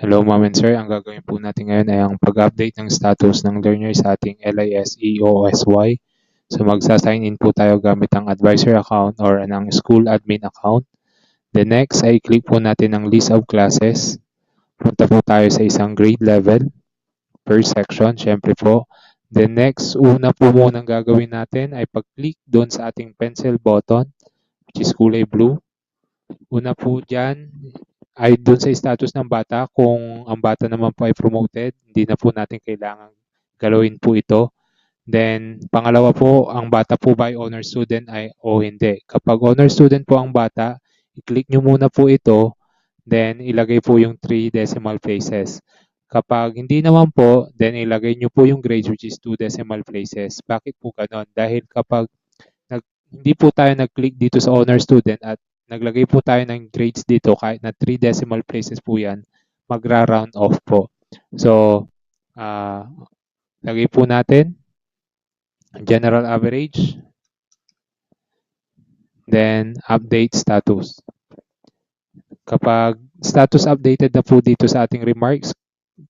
Hello, Ma'am and Sir. Ang gagawin po natin ngayon ay ang pag-update ng status ng learner sa ating LIS-EOSY. So magsa-sign in po tayo gamit ang advisor account or ng school admin account. The next ay click po natin ang list of classes. Punta po tayo sa isang grade level per section, syempre po. The next, una po munang gagawin natin ay pag-click doon sa ating pencil button, which is kulay blue. Una po dyan ay doon sa status ng bata. Kung ang bata naman po ay promoted, hindi na po natin kailangan galawin po ito. Then, pangalawa po, ang bata po ba ay honor student ay o hindi. Kapag honor student po ang bata, i-click nyo muna po ito, then ilagay po yung 3 decimal places. Kapag hindi naman po, then ilagay nyo po yung grades which is 2 decimal places. Bakit po ganon? Dahil kapag hindi po tayo nag-click dito sa honor student at naglagay po tayo ng grades dito kahit na 3 decimal places po yan, magra-round off po. So, lagay po natin general average, then update status. Kapag status updated na po dito sa ating remarks,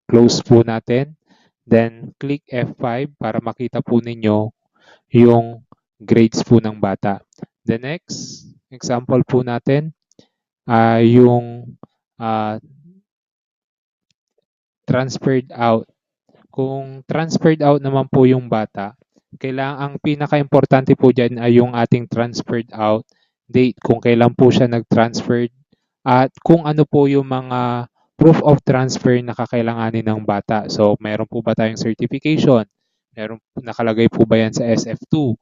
close po natin. Then, click F5 para makita po ninyo yung grades po ng bata. The next example po natin ay yung transferred out. Kung transferred out naman po yung bata, ang pinaka-importante po dyan ay yung ating transferred out date, kung kailan po siya nag-transferred at kung ano po yung mga proof of transfer na kakailanganin ng bata. So, meron po ba tayong certification? Nakalagay po ba yan sa SF2?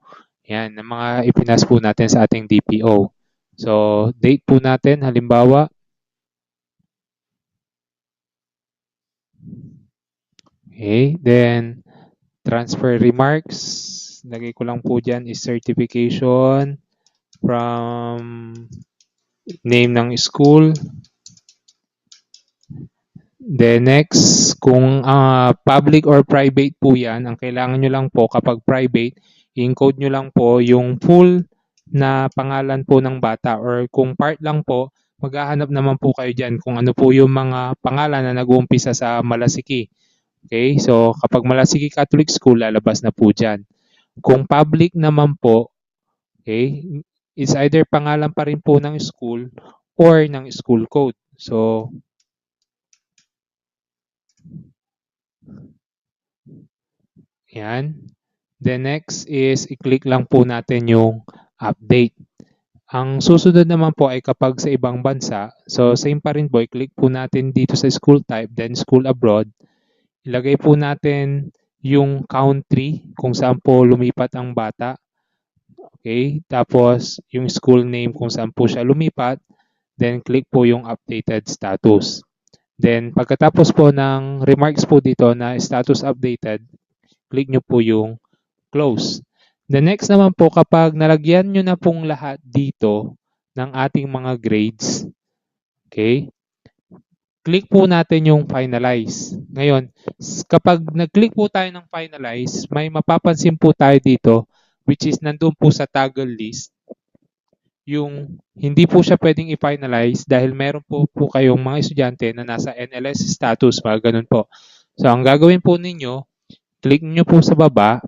Yan, ang mga ipinas po natin sa ating DPO. So, date po natin, halimbawa, okay, then transfer remarks, lagay ko lang po dyan is certification from name ng school. Then next, kung public or private po yan, ang kailangan nyo lang po kapag private, i-encode nyo lang po yung full na pangalan po ng bata, or kung part lang po, maghahanap naman po kayo dyan kung ano po yung mga pangalan na nag-uumpisa sa Malasiki. Okay, so kapag Malasiki Catholic School, lalabas na po dyan. Kung public naman po, okay, is either pangalan pa rin po ng school or ng school code. So, yan. The next is i-click lang po natin yung update. Ang susunod naman po ay kapag sa ibang bansa, so same pa rin po, i-click po natin dito sa school type, then school abroad. Ilagay po natin yung country kung saan po lumipat ang bata. Okay, tapos yung school name kung saan po siya lumipat, then click po yung updated status. Then pagkatapos po ng remarks po dito na status updated, click nyo po yung close. The next naman po, kapag nalagyan nyo na pong lahat dito ng ating mga grades, okay, click po natin yung finalize. Ngayon, kapag nag-click po tayo ng finalize, may mapapansin po tayo dito, which is nandun po sa toggle list, yung hindi po siya pwedeng i-finalize dahil meron po kayong mga estudyante na nasa NLS status, mga ganun po. So, ang gagawin po ninyo, click nyo po sa baba,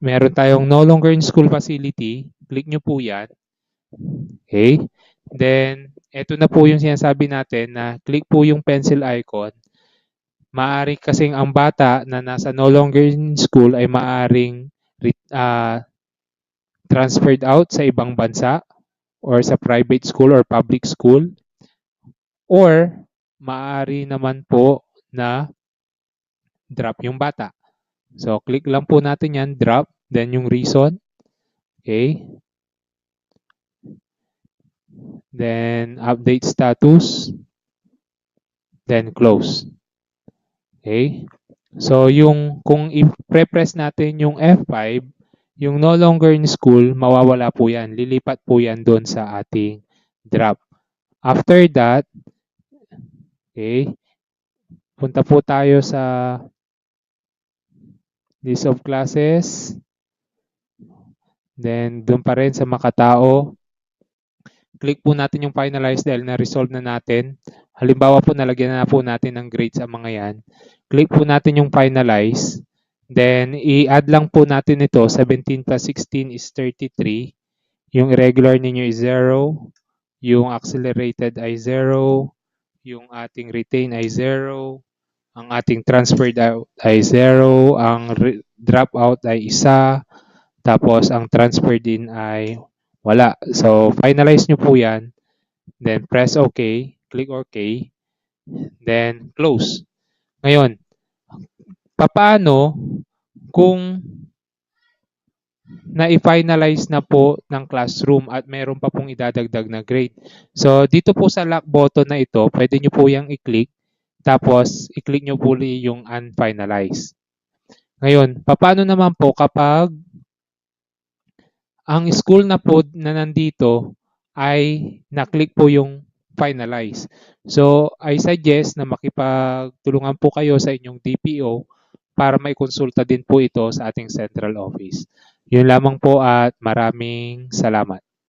meron tayong no longer in school facility, click nyo po yan. Okay? Then, eto na po yung sinasabi natin na click po yung pencil icon. Maari kasing ang bata na nasa no longer in school ay maaring transferred out sa ibang bansa or sa private school or public school, or maaari naman po na drop yung bata. So, click lang po natin yan, drop, then yung reason. Okay. Then, update status. Then, close. Okay. So, kung i-press natin yung F5, yung no longer in school, mawawala po yan. Lilipat po yan doon sa ating drop. After that, okay, punta po tayo sa list of classes. Then, doon pa rin sa makatao. Click po natin yung finalize dahil na-resolve na natin. Halimbawa po, nalagyan na po natin ng grades ang mga yan. Click po natin yung finalize. Then, i-add lang po natin ito. 17 plus 16 is 33. Yung irregular ninyo is 0. Yung accelerated ay 0. Yung ating retain ay 0. Ang ating transferred out ay 0. Ang dropout ay 1. Tapos, ang transfer din ay wala. So, finalize nyo po yan. Then, press OK. Click OK. Then, close. Ngayon, papaano kung na-finalize na po ng classroom at meron pa pong idadagdag na grade? So, dito po sa lock button na ito, pwede nyo po yung i-click. Tapos, i-click nyo po yung unfinalize. Ngayon, papaano naman po kapag ang school na po na nandito ay na-click po yung finalize? So, I suggest na makipagtulungan po kayo sa inyong DPO para may konsulta din po ito sa ating central office. Yun lamang po at maraming salamat.